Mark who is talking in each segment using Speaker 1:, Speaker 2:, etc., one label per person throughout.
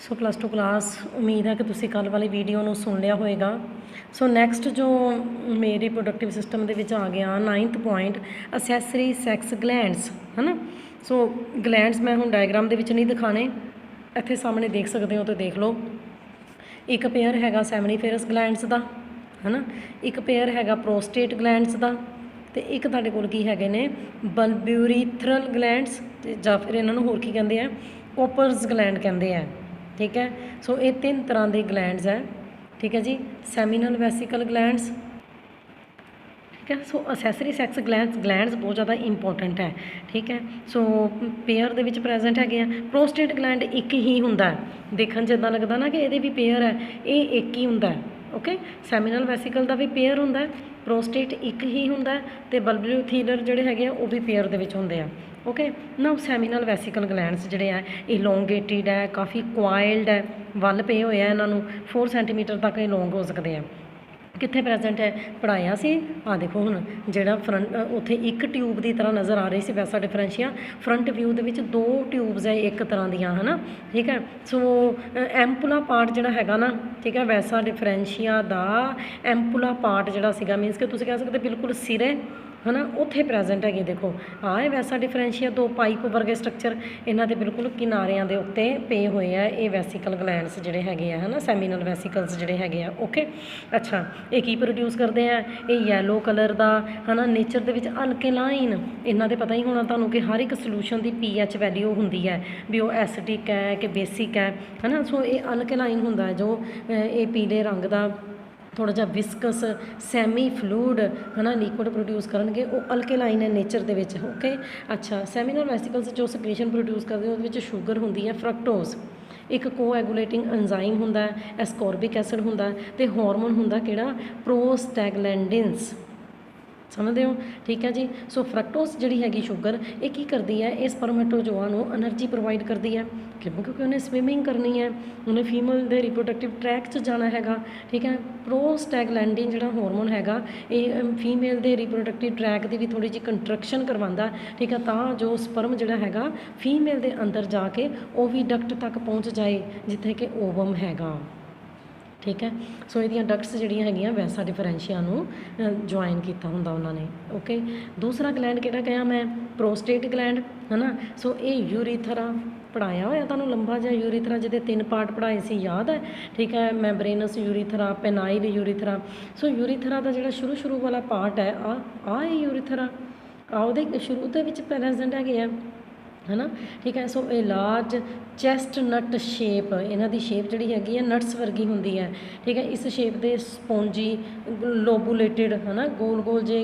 Speaker 1: So plus two class उम्मीद है कि तुसी कल वाली वीडियो ਨੂੰ सुन लिया होएगा। सो नैक्सट जो मेरे रिप्रोडक्टिव सिस्टम ਦੇ ਵਿੱਚ आ गया 9th point accessory sex glands है ना। सो ਗਲੈਂਡਸ मैं ਹੁਣ डायग्राम ਦੇ ਵਿੱਚ ਨਹੀਂ ਦਿਖਾਣੇ, ਇੱਥੇ ਸਾਹਮਣੇ ਦੇਖ ਸਕਦੇ ਹੋ तो देख लो। ਇੱਕ ਪੇਅਰ ਹੈਗਾ ਸੈਮਨੀਫੇਰਸ ਗਲੈਂਡਸ ਦਾ है ना, ਇੱਕ ਪੇਅਰ ਹੈਗਾ ਪ੍ਰੋਸਟੇਟ ਗਲੈਂਡਸ ਦਾ ਤੇ ਇੱਕ ਤੁਹਾਡੇ ਕੋਲ ਕੀ ਹੈਗੇ ਨੇ ਬਲਬਿਊਰੀਥਰਲ ਗਲੈਂਡਸ ਜਾਂ ਫਿਰ ਇਹਨਾਂ ਨੂੰ ਹੋਰ ਕੀ ਕਹਿੰਦੇ ਆ ਕੋਪਰਸ ਗਲੈਂਡ ਕਹਿੰਦੇ ਆ। ठीक है, सो ये 3 तरह के ग्लैंड्स है। ठीक है जी, सैमिनल वैसिकल ग्लैंड्स। ठीक है, सो असैसरी सैक्स ग्लैंड्स बहुत ज़्यादा इंपॉर्टेंट है। ठीक है, सो पेयर दे विच प्रेजेंट है। प्रोस्टेट ग्लैंड एक ही हुंदा है, देखने जिदा लगता ना कि ये भी पेयर है, ये एक ही हुंदा है। ओके, सैमिनल वैसिकल का भी पेयर हुंदा है, प्रोस्टेट एक ही हुंदा है ते बल्बुलर जिहड़े हैगे वो भी पेयर दे विच हुंदे आ। ओके ना, सैमिनल वैसिकल ग्लैंड्स जिहड़े है इलोंगेटिड है, काफ़ी क्वाइल्ड है, वल पे होए हैं, इन्हों 4 सेंटीमीटर तक इलोंग हो सकते हैं। कित्थे प्रेजेंट है पढ़ाया सी आ देखो हुण जिहड़ा फ्रंट उत्थे एक ट्यूब की तरह नज़र आ रही सी वैसा डिफरेंशिया फ्रंट व्यू दे विच 2 ट्यूब्स है एक तरह दियां है ना। ठीक है, सो एम्पुला पार्ट जिहड़ा हैगा ना, ठीक है, वैसा डिफरेंशिया दा एम्पुला पार्ट जिहड़ा सीगा मीनस कि तुसीं कह सकदे बिल्कुल सिरे है ना उत्थे प्रेजेंट है। देखो आ है वैसा डिफरेंशिया 2 पाइप वर्गे स्ट्रक्चर इन्हां दे बिल्कुल किनारियां दे उत्ते पे हुए है ये वैसिकल ग्लैंड्स जिहड़े हैगे है ना, सैमिनल वैसिकल्स जिहड़े हैगे आ। ओके अच्छा, ये की प्रोड्यूस करते हैं ये येलो कलर का है ना, नेचर दे विच अल्केलाइन इन्हां दे पता ही होना तुहानूं कि हर एक सलूशन की pH वैल्यू हुंदी है भी वो एसिडिक है कि बेसिक है ना। सो ये अल्केलाइन हुंदा है जो ये पीले रंग का थोड़ा जहा विस्कस सैमी फ्लूड है ना लिक्विड प्रोड्यूस करनगे वो अल्केलाइन है नेचर दे विच। ओके अच्छा, सैमिनल वैसिकल्स जो सिक्रीशन प्रोड्यूस करते हैं उसमें शुगर होंदी है फ्रक्टोज, एक कोएगुलेटिंग एंजाइम होंदा है, एस्कॉर्बिक एसिड होंदा है ते हार्मोन होंदा किहड़ा प्रोस्टैग्लैंडिन्स, समझते हो। ठीक है जी, सो फ्रक्टोस जिहड़ी हैगी शुगर ये की करती है इस स्पर्मेटोजोआ नूं एनर्जी प्रोवाइड करती है क्योंकि उन्हें स्विमिंग करनी है, उन्हें फीमेल के रिप्रोडक्टिव ट्रैक च जाना हैगा। ठीक है, प्रोस्टैग्लैंडिन जिहड़ा हार्मोन हैगा ये फीमेल के रिप्रोडक्टिव ट्रैक की भी थोड़ी जी कंट्रक्शन करवांदा। ठीक है, तां जो स्पर्म जिहड़ा हैगा फीमेल के अंदर जाके ओवीडक्ट तक पहुँच जाए जिथे कि ओवम हैगा। ठीक है, सो ये डक्ट्स जिहड़ियां हैगियां वैसा डिफरेंशिया नूं ज्वाइन किया हुंदा उन्होंने। ओके, दूसरा ग्लैंड किहड़ा कहा मैं प्रोस्टेट ग्लैंड है ना। सो ये यूरीथरा पढ़ाया होया तुहानूं लंबा जिहा यूरीथरा जिहदे 3 पार्ट पढ़ाए सी याद है। ठीक है, मैंब्रेनस यूरीथरा, पेनाइल यूरीथरा। सो यूरीथरा का जिहड़ा शुरू वाला पार्ट है आ यूरीथरा आ उहदे शुरू दे विच प्रेजेंट है ना। ठीक है, सो ये लार्ज चैस्ट नट शेप इन्हां दी शेप जिहड़ी हैगी है नट्स वर्गी हुंदी है। ठीक है, इस शेप दे स्पॉन्जी लोबुलेटेड है ना गोल गोल जे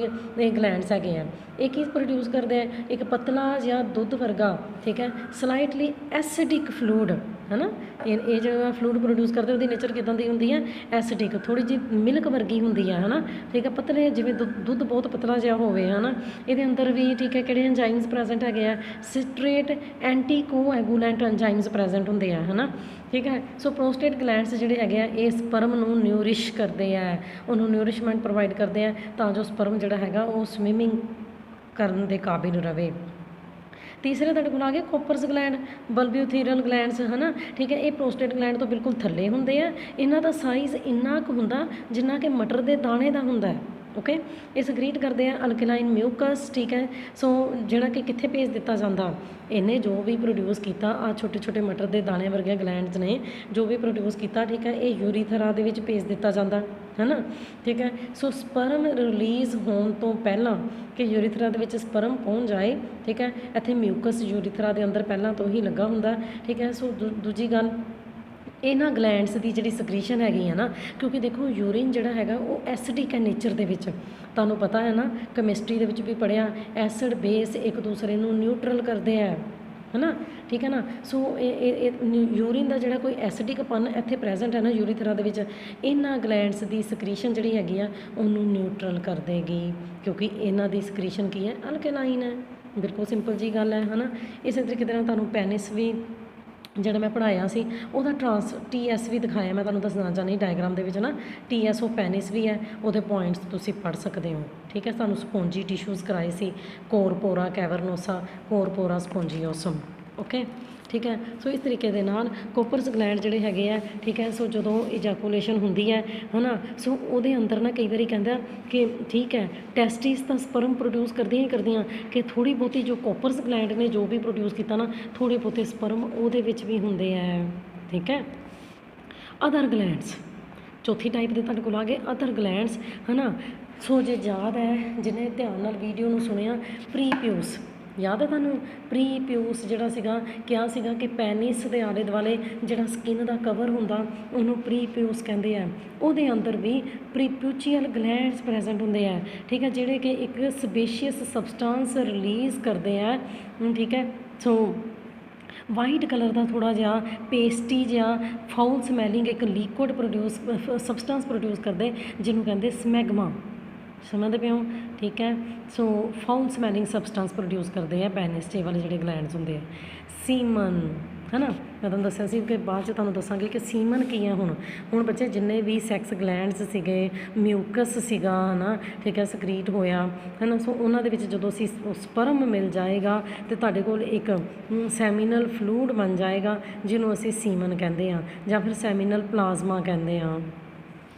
Speaker 1: ग्लैंड्स हैगे हैं। ये की प्रोड्यूस करते हैं एक पतला या दुध वर्गा, ठीक है, स्लाइटली एसिडिक फ्लूड है ना। ये जो फ्लूड प्रोड्यूस करते हैं नेचर किदां दी हुंदी है एसिडिक, थोड़ी जी मिल्क वर्गी हुंदी है ना। ठीक है, पतले जिवें दुध बहुत पतला जिहा होवे है ना, ये अंदर भी ठीक है किहड़े एंजाइम्स प्रेजेंट हैगे आ citrate anticoagulant enzymes present हुंदे आ है ना। ठीक है, सो प्रोस्टेट ग्लैंड्स जिहड़े हैगे आ ये स्पर्म नूं न्यूरिश करते हैं, उन्होंने न्यूरिशमेंट प्रोवाइड करते हैं तां जो स्पर्म जिहड़ा हैगा वो स्विमिंग करन दे काबिल रहे। तीसरे तुहाडे कोल आ गया कोपर्स ग्लैंड बल्ब्यूथीरल ग्लैंड्स है ना। ठीक है, ये प्रोस्टेट ग्लैंड तो बिल्कुल थल्ले हुंदे आ, इन्हां दा साइज़ इन्ना कुछ हुंदा जिन्ना कि मटर दे दाणे दा हुंदा है। ओके, ये सक्रीट करते हैं अल्कलाइन म्यूकस। ठीक है, सो जिहड़ा कि कित्थे भेज दिता जांदा इन्हें जो भी प्रोड्यूस किया आ छोटे छोटे मटर के दाने वर्गे ग्लैंड्स ने जो भी प्रोड्यूस किया। ठीक है, ये यूरीथरा दे विच भेज दिता जांदा है ना। ठीक है, सो स्पर्म रिलीज़ होने तो पहला कि यूरीथरा दे विच स्पर्म पहुँच जाए। ठीक है, इत्थे म्यूकस यूरीथरा दे अंदर पहला तो ही लगा हुंदा। ठीक है, सो दूजी गल इन्हां ग्लैंड्स की जिहड़ी सक्रीशन हैगी है ना, क्योंकि देखो यूरिन जिहड़ा हैगा वो एसिडिक है नेचर दे विच, तुहानूं पता है ना कैमिस्ट्री दे विच भी पढ़िया एसिड बेस एक दूसरे नूं न्यूट्रल करते हैं है ना। ठीक है ना, सो यूरिन का जिहड़ा कोई एसिडिकपन इत्थे प्रेजेंट है ना यूरीथरा दे विच, इन्हां ग्लैंड्स की सक्रीशन जिहड़ी हैगी आ उहनूं न्यूट्रल कर देगी क्योंकि इन्हां दी सक्रीशन की है अल्केलाइन है। बिल्कुल सिंपल जी गल है ना। इस तरीके दे नाल तुहानूं पेनिस भी जिहड़ा मैं पढ़ाया सी उहदा TS भी दिखाया, मैं तुहानूं दसना चाहनी डायग्राम दे विच ना TS ऑफ पेनिस भी है, उहदे पॉइंट्स तुसीं पढ़ सकते हो। ठीक है, सानूं स्पोंजी टिश्यूज़ कराए सी कोरपोरा कैवरनोसा कोरपोरा स्पोंजियोसम। ओके ਠੀਕ ਹੈ। ਸੋ ਇਸ ਤਰੀਕੇ ਦੇ ਨਾਲ ਕੋਪਰਸ ਗਲੈਂਡ ਜਿਹੜੇ ਹੈਗੇ ਆ, ਠੀਕ ਹੈ, ਸੋ ਜਦੋਂ ਇਜੈਕੂਲੇਸ਼ਨ ਹੁੰਦੀ ਹੈ ਨਾ, ਸੋ ਉਹਦੇ ਅੰਦਰ ਨਾ ਕਈ ਵਾਰੀ ਕਹਿੰਦਾ ਕਿ ਠੀਕ ਹੈ ਟੈਸਟਿਸ ਤਾਂ ਸਪਰਮ ਪ੍ਰੋਡਿਊਸ ਕਰਦੀਆਂ ਹੀ ਕਰਦੀਆਂ, ਕਿ ਥੋੜ੍ਹੀ ਬਹੁਤੀ ਜੋ ਕੋਪਰਸ ਗਲੈਂਡ ਨੇ ਜੋ ਵੀ ਪ੍ਰੋਡਿਊਸ ਕੀਤਾ ਨਾ, ਥੋੜ੍ਹੇ ਬਹੁਤੇ ਸਪਰਮ ਉਹਦੇ ਵਿੱਚ ਵੀ ਹੁੰਦੇ ਹੈ, ਠੀਕ ਹੈ। ਅਦਰ ਗਲੈਂਡਸ, ਚੌਥੀ ਟਾਈਪ ਦੇ ਤੁਹਾਡੇ ਕੋਲ ਆ ਗਏ ਅਦਰ ਗਲੈਂਡਸ, ਹੈ ਨਾ। ਸੋ ਜੇ ਯਾਦ ਹੈ, ਜਿਹਨੇ ਧਿਆਨ ਨਾਲ ਵੀਡੀਓ ਨੂੰ ਸੁਣਿਆ, ਪ੍ਰੀ ਪਿਊਸ ਯਾਦ ਹੈ ਤੁਹਾਨੂੰ? ਪ੍ਰੀ ਪਿਊਸ ਜਿਹੜਾ ਸੀਗਾ, ਕਿਹਾ ਸੀਗਾ ਕਿ ਪੈਨਿਸ ਦੇ ਆਲੇ ਦੁਆਲੇ ਜਿਹੜਾ ਸਕਿਨ ਦਾ ਕਵਰ ਹੁੰਦਾ ਉਹਨੂੰ ਪ੍ਰੀ ਪਿਊਸ ਕਹਿੰਦੇ ਆ। ਉਹਦੇ ਅੰਦਰ ਵੀ ਪ੍ਰੀਪਿਊਚੀਅਲ ਗਲੈਂਡਸ ਪ੍ਰੈਜ਼ੈਂਟ ਹੁੰਦੇ ਆ, ਠੀਕ ਹੈ, ਜਿਹੜੇ ਕਿ ਇੱਕ ਸਬੇਸ਼ੀਅਸ ਸਬਸਟਾਂਸ ਰਿਲੀਜ਼ ਕਰਦੇ ਆ, ਠੀਕ ਹੈ। ਸੋ ਵਾਈਟ ਕਲਰ ਦਾ ਥੋੜ੍ਹਾ ਜਿਹਾ ਪੇਸਟੀ ਜਿਹਾ ਫਾਊਲ ਸਮੈਲਿੰਗ ਇੱਕ ਲਿਕੁਇਡ ਪ੍ਰੋਡਿਊਸ ਸਬਸਟੈਂਸ ਪ੍ਰੋਡਿਊਸ ਕਰਦੇ, ਜਿਹਨੂੰ ਕਹਿੰਦੇ ਸਮੈਗਮਾ, ਸਮਝਦੇ ਪਏ ਹੋ, ਠੀਕ ਹੈ। ਸੋ ਫਾਊਲ ਸਮੈਲਿੰਗ ਸਬਸਟੈਂਸ ਪ੍ਰੋਡਿਊਸ ਕਰਦੇ ਆ ਪੈਨਿਸ 'ਚ ਵਾਲੇ ਜਿਹੜੇ ਗਲੈਂਡਸ ਹੁੰਦੇ ਆ। ਸੀਮਨ, ਹੈ ਨਾ, ਮੈਂ ਤੁਹਾਨੂੰ ਦੱਸਿਆ ਸੀ ਕਿ ਬਾਅਦ 'ਚ ਤੁਹਾਨੂੰ ਦੱਸਾਂਗੇ ਕਿ ਸੀਮਨ ਕੀ ਹੈ। ਹੁਣ ਬੱਚੇ ਜਿੰਨੇ ਵੀ ਸੈਕਸ ਗਲੈਂਡਸ ਸੀਗੇ, ਮਿਊਕਸ ਸੀਗਾ, ਹੈ ਨਾ, ਠੀਕ ਹੈ, ਸਕਰੀਟ ਹੋਇਆ, ਹੈ ਨਾ, ਸੋ ਉਹਨਾਂ ਦੇ ਵਿੱਚ ਜਦੋਂ ਅਸੀਂ ਸਪਰਮ ਮਿਲ ਜਾਏਗਾ ਅਤੇ ਤੁਹਾਡੇ ਕੋਲ ਇੱਕ ਸੈਮੀਨਲ ਫਲੂਡ ਬਣ ਜਾਏਗਾ, ਜਿਹਨੂੰ ਅਸੀਂ ਸੀਮਨ ਕਹਿੰਦੇ ਹਾਂ, ਜਾਂ ਫਿਰ ਸੈਮੀਨਲ ਪਲਾਜ਼ਮਾ ਕਹਿੰਦੇ ਹਾਂ,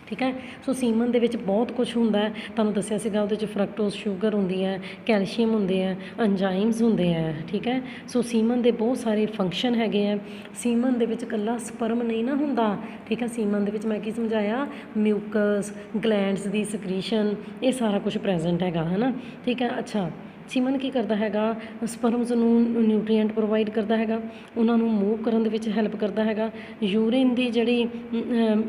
Speaker 1: ਠੀਕ ਹੈ। ਸੋ ਸੀਮਨ ਦੇ ਵਿੱਚ ਬਹੁਤ ਕੁਛ ਹੁੰਦਾ ਹੈ, ਤੁਹਾਨੂੰ ਦੱਸਿਆ ਸੀਗਾ, ਉਹਦੇ 'ਚ ਫਰਕਟੋਸ ਸ਼ੂਗਰ ਹੁੰਦੀ ਹੈ, ਕੈਲਸ਼ੀਅਮ ਹੁੰਦੇ ਹੈ, ਐਂਜ਼ਾਈਮਸ ਹੁੰਦੇ ਹੈ, ਠੀਕ ਹੈ। ਸੋ ਸੀਮਨ ਦੇ ਬਹੁਤ ਸਾਰੇ ਫੰਕਸ਼ਨ ਹੈਗੇ ਆ। ਸੀਮਨ ਦੇ ਵਿੱਚ ਇਕੱਲਾ ਸਪਰਮ ਨਹੀਂ ਨਾ ਹੁੰਦਾ, ਠੀਕ ਹੈ। ਸੀਮਨ ਦੇ ਵਿੱਚ ਮੈਂ ਕੀ ਸਮਝਾਇਆ, ਮਿਊਕਸ, ਗਲੈਂਡਸ ਦੀ ਸਕਰੀਸ਼ਨ, ਇਹ ਸਾਰਾ ਕੁਛ ਪ੍ਰੈਜ਼ੈਂਟ ਹੈਗਾ, ਹੈ ਨਾ, ਠੀਕ ਹੈ। ਅੱਛਾ, ਸੀਮਨ ਕੀ ਕਰਦਾ ਹੈਗਾ, ਸਪਰਮਸ ਨੂੰ ਨਿਊਟਰੀਐਂਟ ਪ੍ਰੋਵਾਈਡ ਕਰਦਾ ਹੈਗਾ, ਉਹਨਾਂ ਨੂੰ ਮੂਵ ਕਰਨ ਦੇ ਵਿੱਚ ਹੈਲਪ ਕਰਦਾ ਹੈਗਾ। ਯੂਰਿਨ ਦੀ ਜਿਹੜੀ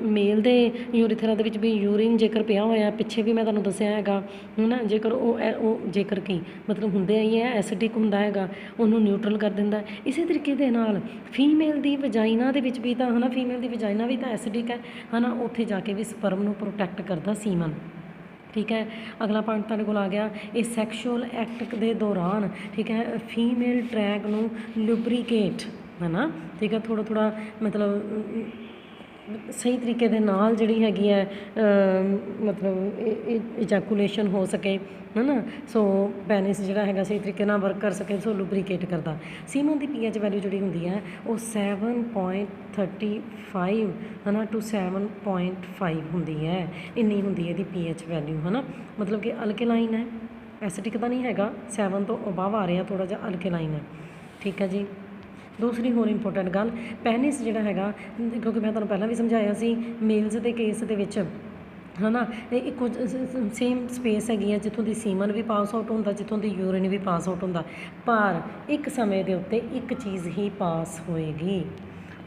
Speaker 1: ਮੇਲ ਦੇ ਯੂਰੀਥਰਾ ਦੇ ਵਿੱਚ ਵੀ ਯੂਰਿਨ ਜੇਕਰ ਪਿਆ ਹੋਇਆ, ਪਿੱਛੇ ਵੀ ਮੈਂ ਤੁਹਾਨੂੰ ਦੱਸਿਆ ਹੈਗਾ, ਹੈ ਨਾ, ਜੇਕਰ ਉਹ ਜੇਕਰ ਕੀ ਮਤਲਬ ਹੁੰਦੇ ਹੀ ਹੈ, ਐਸਿਡਿਕ ਹੁੰਦਾ ਹੈਗਾ, ਉਹਨੂੰ ਨਿਊਟਰਲ ਕਰ ਦਿੰਦਾ। ਇਸੇ ਤਰੀਕੇ ਦੇ ਨਾਲ ਫੀਮੇਲ ਦੀ ਵਜਾਈਨਾ ਦੇ ਵਿੱਚ ਵੀ ਤਾਂ, ਹੈ ਨਾ, ਫੀਮੇਲ ਦੀ ਵਜਾਈਨਾ ਵੀ ਤਾਂ ਐਸਿਡਿਕ ਹੈ ਨਾ, ਉੱਥੇ ਜਾ ਕੇ ਵੀ ਸਪਰਮ ਨੂੰ ਪ੍ਰੋਟੈਕਟ ਕਰਦਾ ਸੀਮਨ, ਠੀਕ ਹੈ। ਅਗਲਾ ਪੁਆਇੰਟ ਤੁਹਾਡੇ ਕੋਲ ਆ ਗਿਆ, ਇਹ ਸੈਕਸ਼ੂਅਲ ਐਕਟ ਦੇ ਦੌਰਾਨ, ਠੀਕ ਹੈ, ਫੀਮੇਲ ਟਰੈਕ ਨੂੰ ਲੁਬਰੀਕੇਟ, ਹੈ ਨਾ, ਠੀਕ ਹੈ, ਥੋੜ੍ਹਾ ਮਤਲਬ ਸਹੀ ਤਰੀਕੇ ਦੇ ਨਾਲ ਜਿਹੜੀ ਹੈਗੀ ਹੈ ਮਤਲਬ ਇਜੈਕੂਲੇਸ਼ਨ ਹੋ ਸਕੇ, ਹੈ ਨਾ। ਸੋ ਪੈਨਿਸ ਜਿਹੜਾ ਹੈਗਾ ਸਹੀ ਤਰੀਕੇ ਨਾਲ ਵਰਕ ਕਰ ਸਕੇ, ਸੋ ਲੁਬਰੀਕੇਟ ਕਰਦਾ। ਸੀਮਨ ਦੀ ਪੀਐਚ ਵੈਲਿਊ ਜਿਹੜੀ ਹੁੰਦੀ ਹੈ ਉਹ 7.35 ਹੈ ਨਾ ਟੂ 7.5 ਹੁੰਦੀ ਹੈ, ਇੰਨੀ ਹੁੰਦੀ ਹੈ ਇਹਦੀ ਪੀਐਚ ਵੈਲਿਊ, ਹੈ ਨਾ। ਮਤਲਬ ਕਿ ਅਲਕੇਲਾਈਨ ਹੈ, ਐਸਿਡਿਕ ਤਾਂ ਨਹੀਂ ਹੈਗਾ, 7 ਤੋਂ ਅਬਵ ਆ ਰਿਹਾ, ਥੋੜ੍ਹਾ ਜਿਹਾ ਅਲਕੇਲਾਈਨ ਹੈ, ਠੀਕ ਹੈ ਜੀ। ਦੂਸਰੀ ਹੋਰ ਇੰਪੋਰਟੈਂਟ ਗੱਲ, ਪੈਨਿਸ ਜਿਹੜਾ ਹੈਗਾ, ਕਿਉਂਕਿ ਮੈਂ ਤੁਹਾਨੂੰ ਪਹਿਲਾਂ ਵੀ ਸਮਝਾਇਆ ਸੀ, ਮੇਲਸ ਦੇ ਕੇਸ ਦੇ ਵਿੱਚ, ਹੈ ਨਾ, ਇੱਕੋ ਸੇਮ ਸਪੇਸ ਹੈਗੀ ਹੈ ਜਿੱਥੋਂ ਦੀ ਸੀਮਨ ਵੀ ਪਾਸ ਆਊਟ ਹੁੰਦਾ, ਜਿੱਥੋਂ ਦੀ ਯੂਰਿਨ ਵੀ ਪਾਸ ਆਊਟ ਹੁੰਦਾ, ਪਰ ਇੱਕ ਸਮੇਂ ਦੇ ਉੱਤੇ ਇੱਕ ਚੀਜ਼ ਹੀ ਪਾਸ ਹੋਏਗੀ,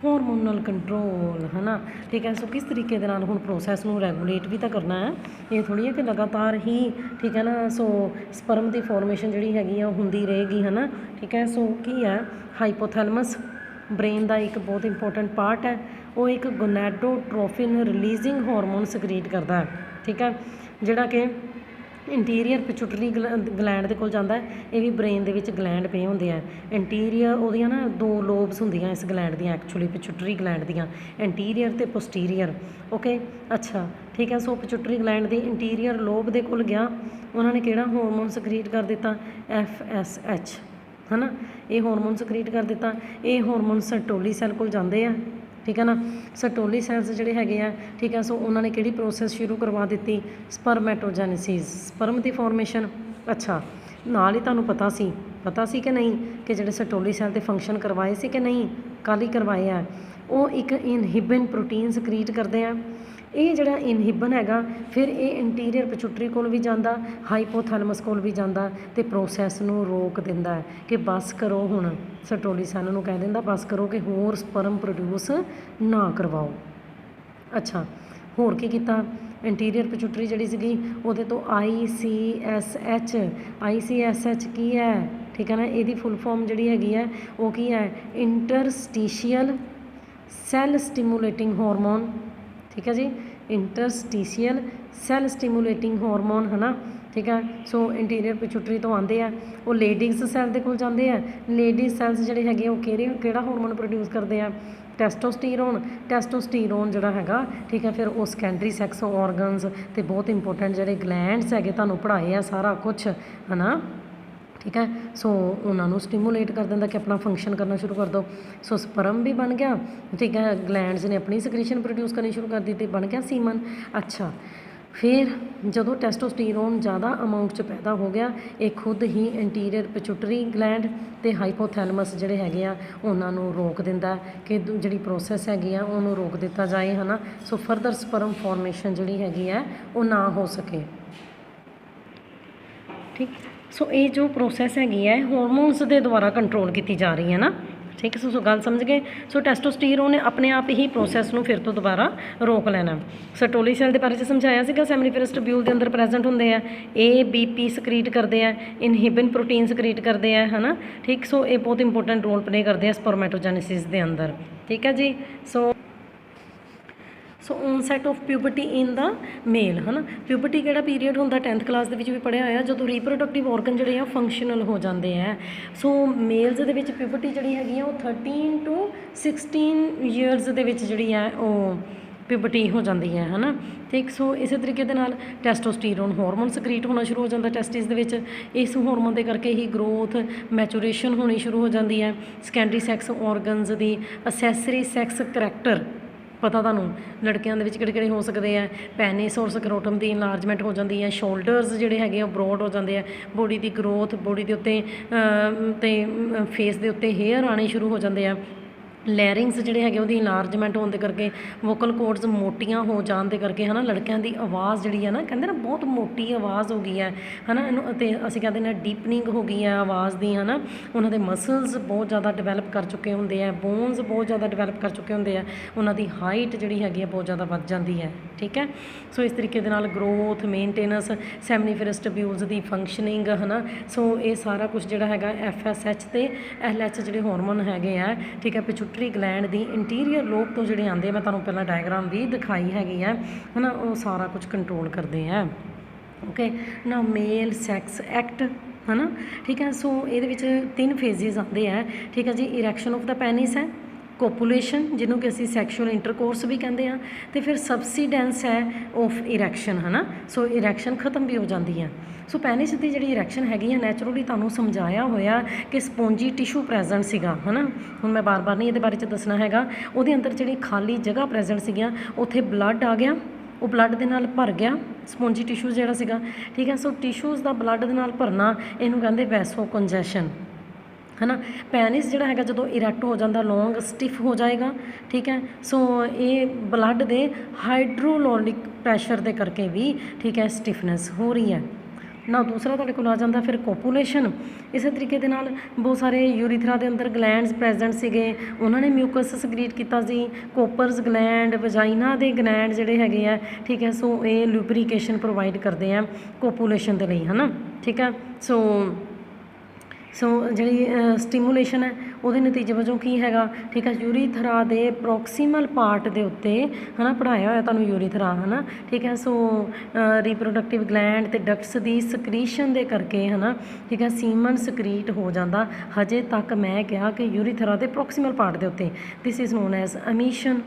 Speaker 1: ਹਾਰਮੋਨਲ ਕੰਟਰੋਲ, ਹੈ ਨਾ, ਠੀਕ ਹੈ। ਸੋ ਕਿਸ ਤਰੀਕੇ ਦੇ ਨਾਲ ਹੁਣ ਪ੍ਰੋਸੈਸ ਨੂੰ ਰੈਗੂਲੇਟ ਵੀ ਤਾਂ ਕਰਨਾ ਹੈ, ਇਹ ਥੋੜ੍ਹੀ ਹੈ ਕਿ ਲਗਾਤਾਰ ਹੀ, ਠੀਕ ਹੈ ਨਾ, ਸੋ ਸਪਰਮ ਦੀ ਫੋਰਮੇਸ਼ਨ ਜਿਹੜੀ ਹੈਗੀ ਆ ਉਹ ਹੁੰਦੀ ਰਹੇਗੀ, ਹੈ ਨਾ, ਠੀਕ ਹੈ। ਸੋ ਕੀ ਹੈ, ਹਾਈਪੋਥੈਲਮਸ ਬ੍ਰੇਨ ਦਾ ਇੱਕ ਬਹੁਤ ਇੰਪੋਰਟੈਂਟ ਪਾਰਟ ਹੈ, ਉਹ ਇੱਕ ਗੋਨੈਡੋਟ੍ਰੋਫਿਨ ਰਿਲੀਜ਼ਿੰਗ ਹਾਰਮੋਨ ਸਕਰੀਟ ਕਰਦਾ ਹੈ, ਠੀਕ ਹੈ, ਜਿਹੜਾ ਕਿ ਇੰਟੀਰੀਅਰ ਪਿਚੁਟਰੀ ਗਲੈਂਡ ਦੇ ਕੋਲ ਜਾਂਦਾ ਹੈ। ਇਹ ਵੀ ਬ੍ਰੇਨ ਦੇ ਵਿੱਚ ਗਲੈਂਡ ਪਏ ਹੁੰਦੇ ਆ, ਇੰਟੀਰੀਅਰ ਉਹਦੀਆਂ ਨਾ 2 ਲੋਬਸ ਹੁੰਦੀਆਂ ਇਸ ਗਲੈਂਡ ਦੀਆਂ, ਐਕਚੁਅਲੀ ਪਿਚੁਟਰੀ ਗਲੈਂਡ ਦੀਆਂ, ਇੰਟੀਰੀਅਰ ਅਤੇ ਪੋਸਟੀਰੀਅਰ, ਓਕੇ, ਅੱਛਾ, ਠੀਕ ਹੈ। ਸੋ ਪਿਚੁਟਰੀ ਗਲੈਂਡ ਦੀ ਇੰਟੀਰੀਅਰ ਲੋਬ ਦੇ ਕੋਲ ਗਿਆ, ਉਹਨਾਂ ਨੇ ਕਿਹੜਾ ਹਾਰਮੋਨ ਸਕਰੀਟ ਕਰ ਦਿੱਤਾ, FSH, ਹੈ ਨਾ, ਇਹ ਹਾਰਮੋਨ ਸਕਰੀਟ ਕਰ ਦਿੱਤਾ। ਇਹ ਹਾਰਮੋਨ ਸਰਟੋਲੀ ਸੈੱਲ ਕੋਲ ਜਾਂਦੇ ਆ, ਠੀਕ ਹੈ ਨਾ, ਸਰਟੋਲੀ ਸੈਲਸ ਜਿਹੜੇ ਹੈਗੇ ਆ, ਠੀਕ ਹੈ। ਸੋ ਉਹਨਾਂ ਨੇ ਕਿਹੜੀ ਪ੍ਰੋਸੈਸ ਸ਼ੁਰੂ ਕਰਵਾ ਦਿੱਤੀ, ਸਪਰਮੈਟੋਜੈਨੇਸਿਸ, ਸਪਰਮ ਦੀ ਫੋਰਮੇਸ਼ਨ। ਅੱਛਾ, ਨਾਲ ਹੀ ਤੁਹਾਨੂੰ ਪਤਾ ਸੀ ਕਿ ਨਹੀਂ ਕਿ ਜਿਹੜੇ ਸਰਟੋਲੀ ਸੈੱਲ ਦੇ ਫੰਕਸ਼ਨ ਕਰਵਾਏ ਸੀ ਕਿ ਨਹੀਂ, ਕੱਲ੍ਹ ਹੀ ਕਰਵਾਏ ਆ, ਉਹ ਇੱਕ ਇਨਹਿਬਿਨ ਪ੍ਰੋਟੀਨ ਸਕਰੀਟ ਕਰਦੇ ਆ। ਇਹ ਜਿਹੜਾ ਇਨਹਿਬਨ ਹੈਗਾ, ਫਿਰ ਇਹ ਇੰਟੀਰੀਅਰ ਪਿਚੁਟਰੀ ਕੋਲ ਵੀ ਜਾਂਦਾ, ਹਾਈਪੋਥੈਲਮਸ ਕੋਲ ਵੀ ਜਾਂਦਾ, ਅਤੇ ਪ੍ਰੋਸੈਸ ਨੂੰ ਰੋਕ ਦਿੰਦਾ ਹੈ ਕਿ ਬਸ ਕਰੋ, ਹੁਣ ਸਰਟੋਲੀ ਸੈੱਲ ਨੂੰ ਕਹਿ ਦਿੰਦਾ ਬਸ ਕਰੋ ਕਿ ਹੋਰ ਸਪਰਮ ਪ੍ਰੋਡਿਊਸ ਨਾ ਕਰਵਾਓ। ਅੱਛਾ, ਹੋਰ ਕੀ ਕੀਤਾ, ਇੰਟੀਰੀਅਰ ਪਿਚੁਟਰੀ ਜਿਹੜੀ ਸੀਗੀ ਉਹਦੇ ਤੋਂ ICSH ਕੀ ਹੈ, ਠੀਕ ਹੈ ਨਾ, ਇਹਦੀ ਫੁੱਲ ਫੋਰਮ ਜਿਹੜੀ ਹੈਗੀ ਹੈ ਉਹ ਕੀ ਹੈ, ਇੰਟਰਸਟੀਸ਼ੀਅਲ ਸੈੱਲ ਸਟੀਮੂਲੇਟਿੰਗ ਹਾਰਮੋਨ, ਠੀਕ ਹੈ ਜੀ, ਇੰਟਰਸਟੀਸ਼ੀਅਲ ਸੈੱਲ ਸਟੀਮੂਲੇਟਿੰਗ ਹਾਰਮੋਨ, ਹੈ ਨਾ, ਠੀਕ ਹੈ। ਸੋ ਇੰਟੀਰੀਅਰ ਪਿਚੁਟਰੀ ਤੋਂ ਆਉਂਦੇ ਆ, ਉਹ ਲੇਡੀਜ਼ ਸੈੱਲ ਦੇ ਕੋਲ ਜਾਂਦੇ ਆ, ਲੇਡੀਜ਼ ਸੈੱਲਸ ਜਿਹੜੇ ਹੈਗੇ ਉਹ ਕਿਹੜਾ ਹਾਰਮੋਨ ਪ੍ਰੋਡਿਊਸ ਕਰਦੇ ਆ, ਟੈਸਟੋਸਟੀਰੋਨ ਜਿਹੜਾ ਹੈਗਾ, ਠੀਕ ਹੈ। ਫਿਰ ਉਹ ਸੈਕੰਡਰੀ ਸੈਕਸ ਆਰਗਨਸ ਅਤੇ ਬਹੁਤ ਇੰਪੋਰਟੈਂਟ ਜਿਹੜੇ ਗਲੈਂਡਸ ਹੈਗੇ ਤੁਹਾਨੂੰ ਪੜ੍ਹਾਏ ਆ ਸਾਰਾ ਕੁਛ, ਹੈ ਨਾ, ਠੀਕ ਹੈ। ਸੋ ਉਹਨਾਂ ਨੂੰ ਸਟੀਮੂਲੇਟ ਕਰ ਦਿੰਦਾ ਕਿ ਆਪਣਾ ਫੰਕਸ਼ਨ ਕਰਨਾ ਸ਼ੁਰੂ ਕਰ ਦਿਓ। ਸੋ ਸਪਰਮ ਵੀ ਬਣ ਗਿਆ, ਠੀਕ ਹੈ, ਗਲੈਂਡਸ ਨੇ ਆਪਣੀ ਸਕ੍ਰੀਸ਼ਨ ਪ੍ਰੋਡਿਊਸ ਕਰਨੀ ਸ਼ੁਰੂ ਕਰ ਦਿੱਤੀ, ਬਣ ਗਿਆ ਸੀਮਨ। ਅੱਛਾ, ਫਿਰ ਜਦੋਂ ਟੈਸਟੋਸਟੀਰੋਨ ਜ਼ਿਆਦਾ ਅਮਾਊਂਟ 'ਚ ਪੈਦਾ ਹੋ ਗਿਆ, ਇਹ ਖੁਦ ਹੀ ਇੰਟੀਰੀਅਰ ਪਿਚੂਟਰੀ ਗਲੈਂਡ ਅਤੇ ਹਾਈਪੋਥੈਲਮਸ ਜਿਹੜੇ ਹੈਗੇ ਆ ਉਹਨਾਂ ਨੂੰ ਰੋਕ ਦਿੰਦਾ ਕਿ ਜਿਹੜੀ ਪ੍ਰੋਸੈਸ ਹੈਗੀ ਆ ਉਹਨੂੰ ਰੋਕ ਦਿੱਤਾ ਜਾਏ, ਹੈ ਨਾ। ਸੋ ਫਰਦਰ ਸਪਰਮ ਫਾਰਮੇਸ਼ਨ ਜਿਹੜੀ ਹੈਗੀ ਹੈ ਉਹ ਨਾ ਹੋ ਸਕੇ, ਠੀਕ। ਸੋ ਇਹ ਜੋ ਪ੍ਰੋਸੈਸ ਹੈਗੀ ਹੈ ਹਾਰਮੋਨਸ ਦੇ ਦੁਆਰਾ ਕੰਟਰੋਲ ਕੀਤੀ ਜਾ ਰਹੀ ਹੈ ਨਾ, ਠੀਕ ਹੈ। ਸੋ ਗੱਲ ਸਮਝ ਗਏ। ਸੋ ਟੈਸਟੋਸਟੀਰੋਨ ਨੇ ਆਪਣੇ ਆਪ ਹੀ ਪ੍ਰੋਸੈਸ ਨੂੰ ਫਿਰ ਤੋਂ ਦੁਬਾਰਾ ਰੋਕ ਲੈਣਾ। ਸਰਟੋਲੀ ਸੈੱਲ ਦੇ ਬਾਰੇ 'ਚ ਸਮਝਾਇਆ ਸੀਗਾ, ਸੈਮਨੀਫਰਸ ਟਿਊਬਿਊਲ ਦੇ ਅੰਦਰ ਪ੍ਰੈਜ਼ੈਂਟ ਹੁੰਦੇ ਆ, ABP ਸਕਰੀਟ ਕਰਦੇ ਆ, ਇਨਹਿਬਿਨ ਪ੍ਰੋਟੀਨ ਸਕਰੀਟ ਕਰਦੇ ਆ, ਹੈ ਨਾ, ਠੀਕ। ਸੋ ਇਹ ਬਹੁਤ ਇੰਪੋਰਟੈਂਟ ਰੋਲ ਪਲੇ ਕਰਦੇ ਆ ਸਪਰਮੈਟੋਜੈਨੇਸਿਸ ਦੇ ਅੰਦਰ, ਠੀਕ ਹੈ ਜੀ। ਸੋ ਔਨਸੈਟ ਆਫ ਪਿਊਬਰਟੀ ਇਨ ਦਾ ਮੇਲ, ਹੈ ਨਾ। ਪਿਊਬਰਟੀ ਕਿਹੜਾ ਪੀਰੀਅਡ ਹੁੰਦਾ, 10th ਕਲਾਸ ਦੇ ਵਿੱਚ ਵੀ ਪੜ੍ਹਿਆ ਹੋਇਆ, ਜਦੋਂ ਰੀਪਰੋਡਕਟਿਵ ਔਰਗਨ ਜਿਹੜੇ ਆ ਫੰਕਸ਼ਨਲ ਹੋ ਜਾਂਦੇ ਆ। ਸੋ ਮੇਲਸ ਦੇ ਵਿੱਚ ਪਿਊਬਰਟੀ ਜਿਹੜੀ ਹੈਗੀ ਆ ਉਹ 13 to 16 ਈਅਰਸ ਦੇ ਵਿੱਚ ਜਿਹੜੀ ਹੈ ਉਹ ਪਿਊਬਰਟੀ ਹੋ ਜਾਂਦੀ ਹੈ ਨਾ, ਠੀਕ। ਸੋ ਇਸੇ ਤਰੀਕੇ ਦੇ ਨਾਲ ਟੈਸਟੋਸਟੀਰੋਨ ਹਾਰਮੋਨ ਸਕਰੀਟ ਹੋਣਾ ਸ਼ੁਰੂ ਹੋ ਜਾਂਦਾ ਟੈਸਟਿਸ ਦੇ ਵਿੱਚ। ਇਸ ਹਾਰਮੋਨ ਦੇ ਕਰਕੇ ਹੀ ਗਰੋਥ ਮੈਚੂਰੇਸ਼ਨ ਹੋਣੀ ਸ਼ੁਰੂ ਹੋ ਜਾਂਦੀ ਹੈ। ਸੈਕੰਡਰੀ ਸੈਕਸ ਔਰਗਨਸ ਦੀ ਅਸੈਸਰੀ ਸੈਕਸ ਕਰੈਕਟਰ ਪਤਾ ਤੁਹਾਨੂੰ, ਲੜਕਿਆਂ ਦੇ ਵਿੱਚ ਕਿਹੜੇ ਕਿਹੜੇ ਹੋ ਸਕਦੇ ਆ, ਪੈਨਿਸ ਔਰ ਸਕਰੋਟਮ ਦੀ ਇਨਲਾਰਜਮੈਂਟ ਹੋ ਜਾਂਦੀ ਹੈ, ਸ਼ੋਲਡਰਸ ਜਿਹੜੇ ਹੈਗੇ ਆ ਬਰੋਡ ਹੋ ਜਾਂਦੇ ਆ, ਬੋਡੀ ਦੀ ਗਰੋਥ, ਬੋਡੀ ਦੇ ਉੱਤੇ ਅਤੇ ਫੇਸ ਦੇ ਉੱਤੇ ਹੇਅਰ ਆਉਣੇ ਸ਼ੁਰੂ ਹੋ ਜਾਂਦੇ ਆ। ਲੈਰਿੰਗਸ ਜਿਹੜੇ ਹੈਗੇ ਉਹਦੀ ਇਨਲਾਰਜਮੈਂਟ ਹੋਣ ਦੇ ਕਰਕੇ, ਵੋਕਲ ਕੋਰਡਸ ਮੋਟੀਆਂ ਹੋ ਜਾਣ ਦੇ ਕਰਕੇ, ਹੈ ਨਾ, ਲੜਕਿਆਂ ਦੀ ਆਵਾਜ਼ ਜਿਹੜੀ ਹੈ ਨਾ, ਕਹਿੰਦੇ ਨਾ ਬਹੁਤ ਮੋਟੀ ਆਵਾਜ਼ ਹੋ ਗਈ ਹੈ ਨਾ, ਇਹਨੂੰ ਅਤੇ ਅਸੀਂ ਕਹਿੰਦੇ ਨੇ ਡੀਪਨਿੰਗ ਹੋ ਗਈ ਹੈ ਆਵਾਜ਼ ਦੀ, ਹੈ ਨਾ। ਉਹਨਾਂ ਦੇ ਮਸਲਸ ਬਹੁਤ ਜ਼ਿਆਦਾ ਡਿਵੈਲਪ ਕਰ ਚੁੱਕੇ ਹੁੰਦੇ ਆ, ਬੋਨਸ ਬਹੁਤ ਜ਼ਿਆਦਾ ਡਿਵੈਲਪ ਕਰ ਚੁੱਕੇ ਹੁੰਦੇ ਆ, ਉਹਨਾਂ ਦੀ ਹਾਈਟ ਜਿਹੜੀ ਹੈਗੀ ਹੈ ਬਹੁਤ ਜ਼ਿਆਦਾ ਵੱਧ ਜਾਂਦੀ ਹੈ, ਠੀਕ ਹੈ। ਸੋ ਇਸ ਤਰੀਕੇ ਦੇ ਨਾਲ ਗਰੋਥ, ਮੇਨਟੇਨੈਂਸ, ਸੈਮਨੀਫਰਸ ਟਿਊਬਿਊਲਸ ਦੀ ਫੰਕਸ਼ਨਿੰਗ, ਹੈ ਨਾ। ਸੋ ਇਹ ਸਾਰਾ ਕੁਛ ਜਿਹੜਾ ਹੈਗਾ FSH ਅਤੇ LH ਜਿਹੜੇ ਹਾਰਮੋਨ ਹੈਗੇ ਆ, ਠੀਕ ਹੈ, ਪਿਚੂਟਰੀ ਗਲੈਂਡ ਦੀ ਇੰਟੀਰੀਅਰ ਲੋਬ ਤੋਂ ਜਿਹੜੇ ਆਉਂਦੇ, ਮੈਂ ਤੁਹਾਨੂੰ ਪਹਿਲਾਂ ਡਾਇਗਰਾਮ ਵੀ ਦਿਖਾਈ ਹੈਗੀ ਹੈ ਨਾ, ਉਹ ਸਾਰਾ ਕੁਝ ਕੰਟਰੋਲ ਕਰਦੇ ਆ। ਓਕੇ ਨਾ, ਮੇਲ ਸੈਕਸ ਐਕਟ, ਹੈ ਨਾ, ਠੀਕ ਹੈ। ਸੋ ਇਹਦੇ ਵਿੱਚ 3 ਫੇਜ਼ਿਸ ਆਉਂਦੇ ਆ, ਠੀਕ ਹੈ ਜੀ। ਇਰੈਕਸ਼ਨ ਆਫ ਦਾ ਪੈਨਿਸ ਹੈ, ਕੋਪੂਲੇਸ਼ਨ ਜਿਹਨੂੰ ਕਿ ਅਸੀਂ ਸੈਕਸ਼ੂਅਲ ਇੰਟਰਕੋਰਸ ਵੀ ਕਹਿੰਦੇ ਹਾਂ, ਅਤੇ ਫਿਰ ਸਬਸੀਡੈਂਸ ਹੈ ਆਫ ਇਰੈਕਸ਼ਨ, ਹੈ ਨਾ। ਸੋ ਇਰੈਕਸ਼ਨ ਖਤਮ ਵੀ ਹੋ ਜਾਂਦੀ ਹੈ। ਸੋ ਪੈਨਿਸ ਦੀ ਜਿਹੜੀ ਇਰੈਕਸ਼ਨ ਹੈਗੀ ਹੈ ਨੈਚੁਰਲੀ ਤੁਹਾਨੂੰ ਸਮਝਾਇਆ ਹੋਇਆ ਕਿ ਸਪੌਂਜੀ ਟਿਸ਼ੂ ਪ੍ਰੈਜ਼ੈਂਟ ਸੀਗਾ, ਹੈ ਨਾ। ਹੁਣ ਮੈਂ ਬਾਰ ਬਾਰ ਨਹੀਂ ਇਹਦੇ ਬਾਰੇ 'ਚ ਦੱਸਣਾ ਹੈਗਾ। ਉਹਦੇ ਅੰਦਰ ਜਿਹੜੀ ਖਾਲੀ ਜਗ੍ਹਾ ਪ੍ਰੈਜ਼ੈਂਟ ਸੀਗੀਆਂ, ਉੱਥੇ ਬਲੱਡ ਆ ਗਿਆ, ਉਹ ਬਲੱਡ ਦੇ ਨਾਲ ਭਰ ਗਿਆ ਸਪੌਂਜੀ ਟਿਸ਼ੂ ਜਿਹੜਾ ਸੀਗਾ, ਠੀਕ ਹੈ। ਸੋ ਟਿਸ਼ੂਜ਼ ਦਾ ਬਲੱਡ ਦੇ ਨਾਲ ਭਰਨਾ, ਇਹਨੂੰ ਕਹਿੰਦੇ ਵੈਸੋ ਕੰਜੈਸ਼ਨ, ਹੈ ਨਾ। ਪੈਨਿਸ ਜਿਹੜਾ ਹੈਗਾ ਜਦੋਂ ਇਰੈਕਟ ਹੋ ਜਾਂਦਾ, ਲੌਂਗ ਸਟਿਫ ਹੋ ਜਾਏਗਾ, ਠੀਕ ਹੈ। ਸੋ ਇਹ ਬਲੱਡ ਦੇ ਹਾਈਡਰੋਲੋਲਿਕ ਪ੍ਰੈਸ਼ਰ ਦੇ ਕਰਕੇ ਵੀ, ਠੀਕ ਹੈ, ਸਟਿਫਨੈਸ ਹੋ ਰਹੀ ਹੈ ਨਾ। ਦੂਸਰਾ ਤੁਹਾਡੇ ਕੋਲ ਆ ਜਾਂਦਾ ਫਿਰ ਕੋਪੂਲੇਸ਼ਨ। ਇਸੇ ਤਰੀਕੇ ਦੇ ਨਾਲ ਬਹੁਤ ਸਾਰੇ ਯੂਰੀਥਰਾ ਦੇ ਅੰਦਰ ਗਲੈਂਡਸ ਪ੍ਰੈਜ਼ੈਂਟ ਸੀਗੇ, ਉਹਨਾਂ ਨੇ ਮਿਊਕਸ ਸਕਰੀਟ ਕੀਤਾ ਸੀ। ਕੋਪਰਸ ਗਲੈਂਡ, ਵਜਾਈਨਾ ਦੇ ਗਲੈਂਡ ਜਿਹੜੇ ਹੈਗੇ ਆ, ਠੀਕ ਹੈ। ਸੋ ਇਹ ਲੂਬਰੀਕੇਸ਼ਨ ਪ੍ਰੋਵਾਈਡ ਕਰਦੇ ਆ ਕੋਪੂਲੇਸ਼ਨ ਦੇ ਲਈ, ਹੈ ਨਾ, ਠੀਕ ਹੈ। ਸੋ ਜਿਹੜੀ ਸਟੀਮੂਲੇਸ਼ਨ ਹੈ ਉਹਦੇ ਨਤੀਜੇ ਵਜੋਂ ਕੀ ਹੈਗਾ, ਠੀਕ ਹੈ, ਯੂਰੀਥਰਾ ਦੇ ਪ੍ਰੋਕਸੀਮਲ ਪਾਰਟ ਦੇ ਉੱਤੇ, ਹੈ ਨਾ, ਪੜ੍ਹਾਇਆ ਹੋਇਆ ਤੁਹਾਨੂੰ ਯੂਰੀਥਰਾ, ਹੈ ਨਾ, ਠੀਕ ਹੈ। ਸੋ ਰੀਪਰੋਡਕਟਿਵ ਗਲੈਂਡ ਅਤੇ ਡਕਟਸ ਦੀ ਸਕਰੀਸ਼ਨ ਦੇ ਕਰਕੇ, ਹੈ ਨਾ, ਠੀਕ ਹੈ, ਸੀਮਨ ਸਕਰੀਟ ਹੋ ਜਾਂਦਾ। ਹਜੇ ਤੱਕ ਮੈਂ ਕਿਹਾ ਕਿ ਯੂਰੀਥਰਾ ਦੇ ਪ੍ਰੋਕਸੀਮਲ ਪਾਰਟ ਦੇ ਉੱਤੇ, this is known as emission,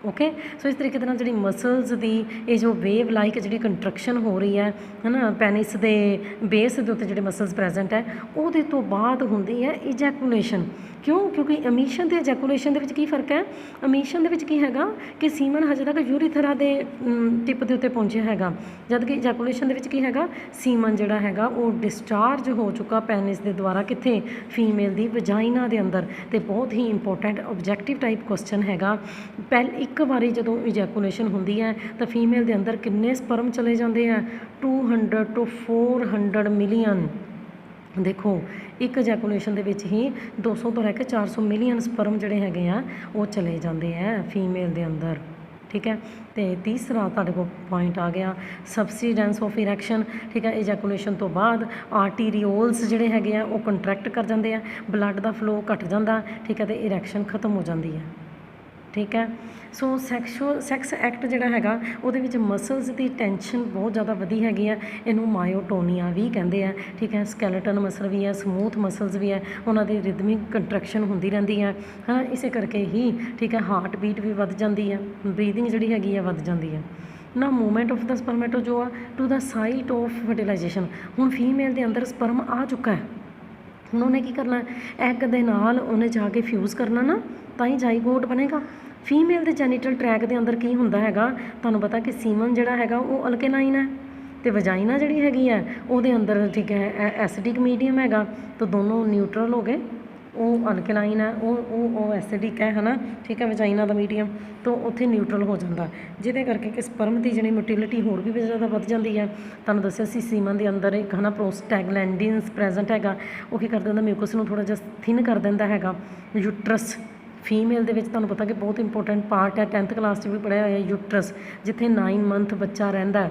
Speaker 1: okay. So ਇਸ ਤਰੀਕੇ ਦੇ ਨਾਲ ਜਿਹੜੀ ਮਸਲਸ ਦੀ ਇਹ ਜੋ ਵੇਵ ਲਾਈਕ ਜਿਹੜੀ ਕੰਟਰੈਕਸ਼ਨ ਹੋ ਰਹੀ ਹੈ ਨਾ, ਪੈਨਿਸ ਦੇ ਬੇਸ ਦੇ ਉੱਤੇ ਜਿਹੜੇ ਮਸਲਸ ਪ੍ਰੈਜ਼ੈਂਟ ਹੈ, ਉਹਦੇ ਤੋਂ ਬਾਅਦ ਹੁੰਦੀ ਹੈ ਇਜੈਕੂਲੇਸ਼ਨ। ਕਿਉਂ? ਕਿਉਂਕਿ ਅਮੀਸ਼ਨ ਅਤੇ ਇਜੈਕੂਲੇਸ਼ਨ ਦੇ ਵਿੱਚ ਕੀ ਫਰਕ ਹੈ? ਅਮੀਸ਼ਨ ਦੇ ਵਿੱਚ ਕੀ ਹੈਗਾ ਕਿ ਸੀਮਨ ਹਜੇ ਤੱਕ ਯੂਰੀਥਰਾ ਦੇ ਟਿਪ ਦੇ ਉੱਤੇ ਪਹੁੰਚਿਆ ਹੈਗਾ, ਜਦ ਕਿ ਇਜੈਕੂਲੇਸ਼ਨ ਦੇ ਵਿੱਚ ਕੀ ਹੈਗਾ, ਸੀਮਨ ਜਿਹੜਾ ਹੈਗਾ ਉਹ ਡਿਸਚਾਰਜ ਹੋ ਚੁੱਕਾ ਪੈਨਿਸ ਦੇ ਦੁਆਰਾ, ਕਿੱਥੇ? ਫੀਮੇਲ ਦੀ ਵਜਾਈਨਾ ਦੇ ਅੰਦਰ। ਅਤੇ ਬਹੁਤ ਹੀ ਇੰਪੋਰਟੈਂਟ ਓਬਜੈਕਟਿਵ ਟਾਈਪ ਕੁਐਸਚਨ ਹੈਗਾ, ਇੱਕ ਵਾਰੀ ਜਦੋਂ ਇਜੈਕੂਲੇਸ਼ਨ ਹੁੰਦੀ ਹੈ ਤਾਂ ਫੀਮੇਲ ਦੇ ਅੰਦਰ ਕਿੰਨੇ ਸਪਰਮ ਚਲੇ ਜਾਂਦੇ ਆ? 200 to 400 ਮਿਲੀਅਨ। ਦੇਖੋ, ਇੱਕ ਇਜੈਕੂਲੇਸ਼ਨ ਦੇ ਵਿੱਚ ਹੀ 200 ਤੋਂ ਲੈ ਕੇ 400 ਮਿਲੀਅਨ ਸਪਰਮ ਜਿਹੜੇ ਹੈਗੇ ਆ ਉਹ ਚਲੇ ਜਾਂਦੇ ਆ ਫੀਮੇਲ ਦੇ ਅੰਦਰ, ਠੀਕ ਹੈ। ਅਤੇ ਤੀਸਰਾ ਤੁਹਾਡੇ ਕੋਲ ਪੁਆਇੰਟ ਆ ਗਿਆ ਸਬਸੀਡੈਂਸ ਆਫ ਇਰੈਕਸ਼ਨ, ਠੀਕ ਹੈ। ਇਜੈਕੂਲੇਸ਼ਨ ਤੋਂ ਬਾਅਦ ਆਰਟੀਰੀਓਲਸ ਜਿਹੜੇ ਹੈਗੇ ਆ ਉਹ ਕੰਟਰੈਕਟ ਕਰ ਜਾਂਦੇ ਆ, ਬਲੱਡ ਦਾ ਫਲੋ ਘੱਟ ਜਾਂਦਾ, ਠੀਕ ਹੈ, ਅਤੇ ਇਰੈਕਸ਼ਨ ਖਤਮ ਹੋ ਜਾਂਦੀ ਹੈ, ਠੀਕ ਹੈ। ਸੋ ਸੈਕਸ ਐਕਟ ਜਿਹੜਾ ਹੈਗਾ ਉਹਦੇ ਵਿੱਚ ਮਸਲਸ ਦੀ ਟੈਂਸ਼ਨ ਬਹੁਤ ਜ਼ਿਆਦਾ ਵਧੀ ਹੈਗੀ ਆ, ਇਹਨੂੰ ਮਾਇਓਟੋਨੀਆ ਵੀ ਕਹਿੰਦੇ ਆ, ਠੀਕ ਹੈ। ਸਕੈਲੇਟਨ ਮਸਲ ਵੀ ਹੈ, ਸਮੂਥ ਮਸਲਸ ਵੀ ਹੈ, ਉਹਨਾਂ ਦੀ ਰਿਦਮਿਕ ਕੰਟਰੈਕਸ਼ਨ ਹੁੰਦੀ ਰਹਿੰਦੀ ਹੈ, ਹੈ ਨਾ। ਇਸੇ ਕਰਕੇ ਹੀ, ਠੀਕ ਹੈ, ਹਾਰਟ ਬੀਟ ਵੀ ਵੱਧ ਜਾਂਦੀ ਹੈ, ਬਰੀਦਿੰਗ ਜਿਹੜੀ ਹੈਗੀ ਆ ਵੱਧ ਜਾਂਦੀ ਹੈ ਨਾ। Movement of the spermatozoa to the site of fertilization. ਹੁਣ ਫੀਮੇਲ ਦੇ ਅੰਦਰ ਸਪਰਮ ਆ ਚੁੱਕਾ ਹੈ, ਹੁਣ ਉਹਨੇ ਕੀ ਕਰਨਾ, ਐਗ ਦੇ ਨਾਲ ਉਹਨੇ ਜਾ ਕੇ ਫਿਊਜ਼ ਕਰਨਾ ਨਾ, ਤਾਂ ਹੀ ਜਾਈਗੋਟ ਬਣੇਗਾ। ਫੀਮੇਲ ਦੇ ਜੈਨੀਟਲ ਟਰੈਕ ਦੇ ਅੰਦਰ ਕੀ ਹੁੰਦਾ ਹੈਗਾ, ਤੁਹਾਨੂੰ ਪਤਾ ਕਿ ਸੀਮਨ ਜਿਹੜਾ ਹੈਗਾ ਉਹ ਅਲਕੇਲਾਈਨ ਹੈ, ਅਤੇ ਵਜਾਈਨਾ ਜਿਹੜੀ ਹੈਗੀ ਹੈ ਉਹਦੇ ਅੰਦਰ ਠੀਕ ਹੈ ਐਸਿਡਿਕ ਮੀਡੀਅਮ ਹੈਗਾ, ਤਾਂ ਦੋਨੋਂ ਨਿਊਟਰਲ ਹੋ ਗਏ। ਉਹ ਅਲਕੇਲਾਈਨ ਹੈ, ਉਹ ਐਸਿਡਿਕ ਹੈ ਨਾ, ਠੀਕ ਹੈ, ਵਜਾਈਨਾ ਦਾ ਮੀਡੀਅਮ, ਤਾਂ ਉੱਥੇ ਨਿਊਟਰਲ ਹੋ ਜਾਂਦਾ, ਜਿਹਦੇ ਕਰਕੇ ਕਿ ਸਪਰਮ ਦੀ ਜਿਹੜੀ ਮੋਟਿਲਿਟੀ ਹੋਰ ਵੀ ਜ਼ਿਆਦਾ ਵੱਧ ਜਾਂਦੀ ਹੈ। ਤੁਹਾਨੂੰ ਦੱਸਿਆ ਸੀ ਸੀਮਨ ਦੇ ਅੰਦਰ ਇੱਕ ਪ੍ਰੋਸਟੈਗਲੈਂਡਿਨਸ ਪ੍ਰੈਜ਼ੈਂਟ ਹੈਗਾ, ਉਹ ਕੀ ਕਰ ਦਿੰਦਾ, ਮਿਊਕਸ ਨੂੰ ਥੋੜ੍ਹਾ ਜਿਹਾ ਥਿਨ ਕਰ ਦਿੰਦਾ ਹੈਗਾ। ਯੂਟਰਸ ਫੀਮੇਲ ਦੇ ਵਿੱਚ ਤੁਹਾਨੂੰ ਪਤਾ ਕਿ ਬਹੁਤ ਇੰਪੋਰਟੈਂਟ ਪਾਰਟ ਹੈ, 10th ਕਲਾਸ 'ਚ ਵੀ ਪੜ੍ਹਿਆ ਹੋਇਆ। ਯੂਟਰਸ ਜਿੱਥੇ 9 ਮੰਥ ਬੱਚਾ ਰਹਿੰਦਾ,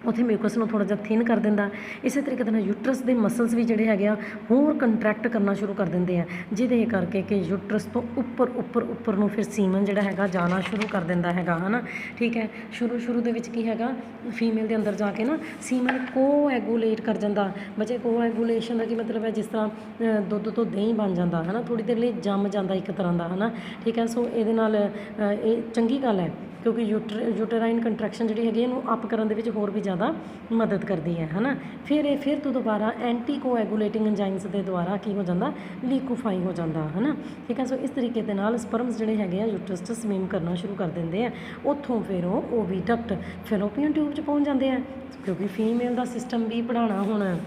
Speaker 1: ਉੱਥੇ ਮਿਊਕਸ ਨੂੰ ਥੋੜ੍ਹਾ ਜਿਹਾ ਥਿਨ ਕਰ ਦਿੰਦਾ। ਇਸੇ ਤਰੀਕੇ ਦੇ ਨਾਲ ਯੂਟਰਸ ਦੇ ਮਸਲਸ ਵੀ ਜਿਹੜੇ ਹੈਗੇ ਆ ਹੋਰ ਕੰਟਰੈਕਟ ਕਰਨਾ ਸ਼ੁਰੂ ਕਰ ਦਿੰਦੇ ਆ, ਜਿਹਦੇ ਕਰਕੇ ਕਿ ਯੂਟਰਸ ਤੋਂ ਉੱਪਰ ਨੂੰ ਫਿਰ ਸੀਮਨ ਜਿਹੜਾ ਹੈਗਾ ਜਾਣਾ ਸ਼ੁਰੂ ਕਰ ਦਿੰਦਾ ਹੈਗਾ, ਹੈ ਨਾ, ਠੀਕ ਹੈ। ਸ਼ੁਰੂ ਦੇ ਵਿੱਚ ਕੀ ਹੈਗਾ, ਫੀਮੇਲ ਦੇ ਅੰਦਰ ਜਾ ਕੇ ਨਾ ਸੀਮਨ ਕੋਐਗੂਲੇਟ ਕਰ ਜਾਂਦਾ। ਬੱਚੇ ਕੋਐਗੂਲੇਸ਼ਨ ਦਾ ਕੀ ਮਤਲਬ ਹੈ, ਜਿਸ ਤਰ੍ਹਾਂ ਦੁੱਧ ਤੋਂ ਦਹੀਂ ਬਣ ਜਾਂਦਾ ਹੈ ਨਾ, ਥੋੜ੍ਹੀ ਦੇਰ ਲਈ ਜੰਮ ਜਾਂਦਾ ਇੱਕ ਤਰ੍ਹਾਂ ਦਾ, ਹੈ ਨਾ, ਠੀਕ ਹੈ। ਸੋ ਇਹਦੇ ਨਾਲ ਇਹ ਚੰਗੀ ਗੱਲ ਹੈ, ਕਿਉਂਕਿ ਯੂਟਰਾਈਨ ਕੰਟਰੈਕਸ਼ਨ ਜਿਹੜੀ ਹੈਗੀ ਇਹਨੂੰ ਅਪ ਕਰਨ ਦੇ ਵਿੱਚ ਹੋਰ ਵੀ ਜ਼ਿਆਦਾ ਮਦਦ ਕਰਦੀ ਹੈ ਨਾ। ਫਿਰ ਤੋਂ ਦੁਬਾਰਾ ਐਂਟੀ ਕੋਐਗੂਲੇਟਿੰਗ ਐਂਜ਼ਾਈਮਸ ਦੇ ਦੁਆਰਾ ਕੀ ਹੋ ਜਾਂਦਾ, ਲੀਕੂਫਾਈ ਹੋ ਜਾਂਦਾ, ਹੈ ਨਾ, ਠੀਕ ਹੈ। ਸੋ ਇਸ ਤਰੀਕੇ ਦੇ ਨਾਲ ਸਪਰਮਸ ਜਿਹੜੇ ਹੈਗੇ ਆ ਯੂਟਰਸ 'ਚ ਸਵਿਮ ਕਰਨਾ ਸ਼ੁਰੂ ਕਰ ਦਿੰਦੇ ਆ। ਉੱਥੋਂ ਫਿਰ ਉਹ ਓਵੀਡਕਟ ਫੈਲੋਪੀਅਨ ਟਿਊਬ 'ਚ ਪਹੁੰਚ ਜਾਂਦੇ ਆ, ਕਿਉਂਕਿ ਫੀਮੇਲ ਦਾ ਸਿਸਟਮ ਵੀ ਪੜ੍ਹਾਉਣਾ ਹੁਣ,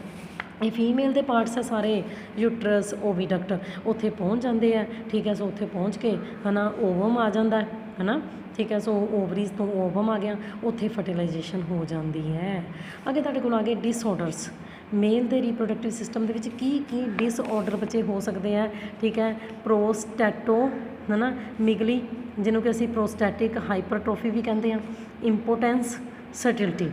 Speaker 1: ਇਹ ਫੀਮੇਲ ਦੇ ਪਾਰਟਸ ਆ ਸਾਰੇ, ਯੂਟਰਸ, ਓਵੀਡਕਟ, ਉੱਥੇ ਪਹੁੰਚ ਜਾਂਦੇ ਆ, ਠੀਕ ਹੈ। ਸੋ ਉੱਥੇ ਪਹੁੰਚ ਕੇ ਹੈ ਨਾ ਓਵਮ ਆ ਜਾਂਦਾ ਹੈ ਨਾ, ਠੀਕ ਹੈ। ਸੋ ਓਵਰੀਜ਼ ਤੋਂ ਓਵਮ ਆ ਗਿਆ, ਉੱਥੇ ਫਰਟੀਲਾਈਜੇਸ਼ਨ ਹੋ ਜਾਂਦੀ ਹੈ। ਅੱਗੇ ਤੁਹਾਡੇ ਕੋਲ ਆ ਗਏ ਡਿਸਆਰਡਰਸ। ਮੇਲ ਦੇ ਰੀਪਰੋਡਕਟਿਵ ਸਿਸਟਮ ਦੇ ਵਿੱਚ ਕੀ ਡਿਸਆਰਡਰ ਬੱਚੇ ਹੋ ਸਕਦੇ ਆ, ਠੀਕ ਹੈ। ਪ੍ਰੋਸਟੈਟੋ ਹੈ ਨਾ ਮਿਗਲੀ, ਜਿਹਨੂੰ ਕਿ ਅਸੀਂ ਪ੍ਰੋਸਟੈਟਿਕ ਹਾਈਪਰਟ੍ਰੋਫੀ ਵੀ ਕਹਿੰਦੇ ਹਾਂ। ਇੰਪੋਟੈਂਸ, ਸਰਟਿਲਿਟੀ,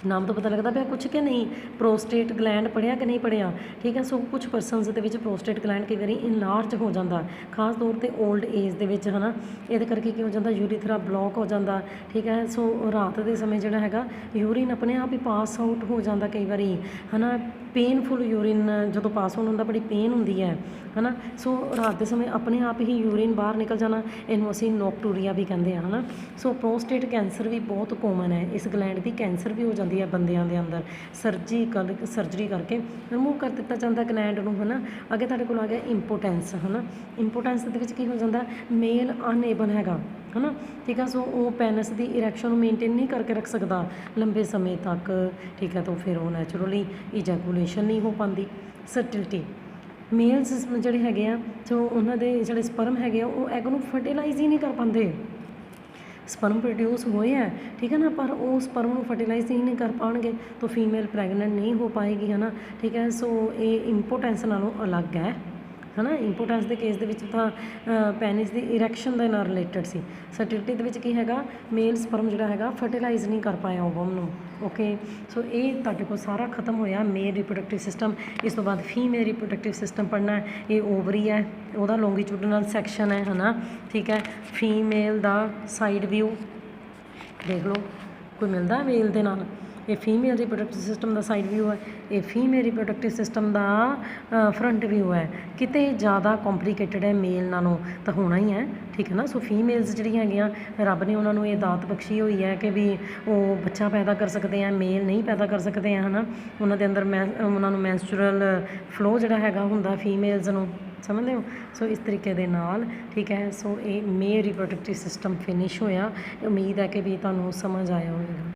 Speaker 1: ਨਾਮ ਤੋਂ ਪਤਾ ਲੱਗਦਾ ਪਿਆ ਕੁਛ ਕਿ ਨਹੀਂ। ਪ੍ਰੋਸਟੇਟ ਗਲੈਂਡ ਪੜ੍ਹਿਆ ਕਿ ਨਹੀਂ ਪੜ੍ਹਿਆ, ਠੀਕ ਹੈ। ਸੋ ਕੁਛ ਪਰਸਨਸ ਦੇ ਵਿੱਚ ਪ੍ਰੋਸਟੇਟ ਗਲੈਂਡ ਕਈ ਵਾਰੀ ਇਨਲਾਰਜ ਹੋ ਜਾਂਦਾ, ਖਾਸ ਤੌਰ 'ਤੇ ਓਲਡ ਏਜ ਦੇ ਵਿੱਚ, ਹੈ ਨਾ। ਇਹਦੇ ਕਰਕੇ ਕੀ ਹੋ ਜਾਂਦਾ, ਯੂਰੀਥਰਾ ਬਲੋਕ ਹੋ ਜਾਂਦਾ, ਠੀਕ ਹੈ। ਸੋ ਰਾਤ ਦੇ ਸਮੇਂ ਜਿਹੜਾ ਹੈਗਾ ਯੂਰੀਨ ਆਪਣੇ ਆਪ ਹੀ ਪਾਸ ਆਊਟ ਹੋ ਜਾਂਦਾ ਕਈ ਵਾਰੀ, ਹੈ ਨਾ। ਪੇਨਫੁਲ ਯੂਰੀਨ ਜਦੋਂ ਪਾਸ ਆਊਟ ਹੁੰਦਾ ਬੜੀ ਪੇਨ ਹੁੰਦੀ ਹੈ ਨਾ। ਸੋ ਰਾਤ ਦੇ ਸਮੇਂ ਆਪਣੇ ਆਪ ਹੀ ਯੂਰੀਨ ਬਾਹਰ ਨਿਕਲ ਜਾਣਾ, ਇਹਨੂੰ ਅਸੀਂ ਨੋਕਟੂਰੀਆ ਵੀ ਕਹਿੰਦੇ ਹਾਂ, ਹੈ ਨਾ। ਸੋ ਪ੍ਰੋਸਟੇਟ ਕੈਂਸਰ ਵੀ ਬਹੁਤ ਕੋਮਨ ਹੈ, ਇਸ ਗਲੈਂਡ ਦੀ ਕੈਂਸਰ ਵੀ ਹੋ ਜਾਂਦੀ ਹੈ ਬੰਦਿਆਂ ਦੇ ਅੰਦਰ, ਸਰਜਰੀ ਕਰਕੇ ਰਿਮੂਵ ਕਰ ਦਿੱਤਾ ਜਾਂਦਾ ਗਲੈਂਡ ਨੂੰ, ਹੈ ਨਾ। ਅੱਗੇ ਤੁਹਾਡੇ ਕੋਲ ਆ ਗਿਆ ਇੰਪੋਟੈਂਸ, ਹੈ ਨਾ। ਇੰਪੋਟੈਂਸ ਦੇ ਵਿੱਚ ਕੀ ਹੋ ਜਾਂਦਾ, ਮੇਲ ਅਨਏਬਲ ਹੈਗਾ, ਹੈ ਨਾ, ਠੀਕ ਹੈ। ਸੋ ਉਹ ਪੈਨਸ ਦੀ ਇਰੈਕਸ਼ਨ ਨੂੰ ਮੇਨਟੇਨ ਨਹੀਂ ਕਰਕੇ ਰੱਖ ਸਕਦਾ ਲੰਬੇ ਸਮੇਂ ਤੱਕ, ਠੀਕ ਹੈ। ਤਾਂ ਫਿਰ ਉਹ ਨੈਚੁਰਲੀ ਇਜੈਕੂਲੇਸ਼ਨ ਨਹੀਂ ਹੋ ਪਾਉਂਦੀ। ਸਰਟਿਲਿਟੀ, ਮੇਲਸ ਜਿਹੜੇ ਹੈਗੇ ਆ, ਸੋ ਉਹਨਾਂ ਦੇ ਜਿਹੜੇ ਸਪਰਮ ਹੈਗੇ ਆ ਉਹ ਐਗ ਨੂੰ ਫਰਟੀਲਾਈਜ਼ ਹੀ ਨਹੀਂ ਕਰ ਪਾਉਂਦੇ। ਸਪਰਮ ਪ੍ਰੋਡਿਊਸ ਹੋਏ ਹੈ, ਠੀਕ ਹੈ ਨਾ, ਪਰ ਉਹ ਸਪਰਮ ਨੂੰ ਫਰਟੀਲਾਈਜ਼ ਹੀ ਨਹੀਂ ਕਰ ਪਾਉਣਗੇ, ਤਾਂ ਫੀਮੇਲ ਪ੍ਰੈਗਨੈਂਟ ਨਹੀਂ ਹੋ ਪਾਏਗੀ, ਹੈ ਨਾ, ਠੀਕ ਹੈ। ਸੋ ਇਹ ਇੰਪੋਟੈਂਸ ਨਾਲੋਂ ਅਲੱਗ ਹੈ ਨਾ। ਇੰਪੋਟੈਂਸ ਦੇ ਕੇਸ ਦੇ ਵਿੱਚ ਤਾਂ ਪੈਨਿਸ ਦੀ ਇਰੈਕਸ਼ਨ ਦੇ ਨਾਲ ਰਿਲੇਟਡ ਸੀ। ਸਰਟਿਲਿਟੀ ਦੇ ਵਿੱਚ ਕੀ ਹੈਗਾ, ਮੇਲ ਸਪਰਮ ਜਿਹੜਾ ਹੈਗਾ ਫਰਟੀਲਾਈਜ਼ ਨਹੀਂ ਕਰ ਪਾਇਆ ਓਵਮ ਨੂੰ, ਓਕੇ। ਸੋ ਇਹ ਤੁਹਾਡੇ ਕੋਲ ਸਾਰਾ ਖਤਮ ਹੋਇਆ ਮੇਲ ਰੀਪਰੋਡਕਟਿਵ ਸਿਸਟਮ। ਇਸ ਤੋਂ ਬਾਅਦ ਫੀਮੇਲ ਰੀਪਰੋਡਕਟਿਵ ਸਿਸਟਮ ਪੜ੍ਹਨਾ। ਇਹ ਓਵਰੀ ਹੈ, ਉਹਦਾ ਲੌਂਗੀਟਿਊਡਨਲ ਸੈਕਸ਼ਨ ਹੈ ਨਾ, ਠੀਕ ਹੈ। ਫੀਮੇਲ ਦਾ ਸਾਈਡ ਵਿਊ ਦੇਖ ਲਓ, ਕੋਈ ਮਿਲਦਾ ਮੇਲ ਦੇ ਨਾਲ। ਇਹ ਫੀਮੇਲ ਰੀਪਰੋਡਕਟਿਵ ਸਿਸਟਮ ਦਾ ਸਾਈਡ ਵਿਊ ਹੈ, ਇਹ ਫੀਮੇਲ ਰੀਪਰੋਡਕਟਿਵ ਸਿਸਟਮ ਦਾ ਫਰੰਟ ਵਿਊ ਹੈ। ਕਿਤੇ ਜ਼ਿਆਦਾ ਕੰਪਲੀਕੇਟਡ ਹੈ ਮੇਲ ਨਾਲੋਂ ਤਾਂ ਹੋਣਾ ਹੀ ਹੈ, ਠੀਕ ਹੈ ਨਾ। ਸੋ ਫੀਮੇਲਸ ਜਿਹੜੀਆਂ ਹੈਗੀਆਂ ਰੱਬ ਨੇ ਉਹਨਾਂ ਨੂੰ ਇਹ ਦਾਤ ਬਖਸ਼ੀ ਹੋਈ ਹੈ ਕਿ ਵੀ ਉਹ ਬੱਚਾ ਪੈਦਾ ਕਰ ਸਕਦੇ ਆ, ਮੇਲ ਨਹੀਂ ਪੈਦਾ ਕਰ ਸਕਦੇ ਆ, ਹੈ ਨਾ। ਉਹਨਾਂ ਦੇ ਅੰਦਰ ਉਹਨਾਂ ਨੂੰ ਮੈਂਸਟਰਲ ਫਲੋ ਜਿਹੜਾ ਹੈਗਾ ਹੁੰਦਾ ਫੀਮੇਲਸ ਨੂੰ, ਸਮਝਦੇ ਹੋ। ਸੋ ਇਸ ਤਰੀਕੇ ਦੇ ਨਾਲ, ਠੀਕ ਹੈ। ਸੋ ਇਹ ਮੇਲ ਰੀਪਰੋਡਕਟਿਵ ਸਿਸਟਮ ਫਿਨਿਸ਼ ਹੋਇਆ। ਉਮੀਦ ਹੈ ਕਿ ਵੀ ਤੁਹਾਨੂੰ ਸਮਝ ਆਇਆ ਹੋਵੇਗਾ।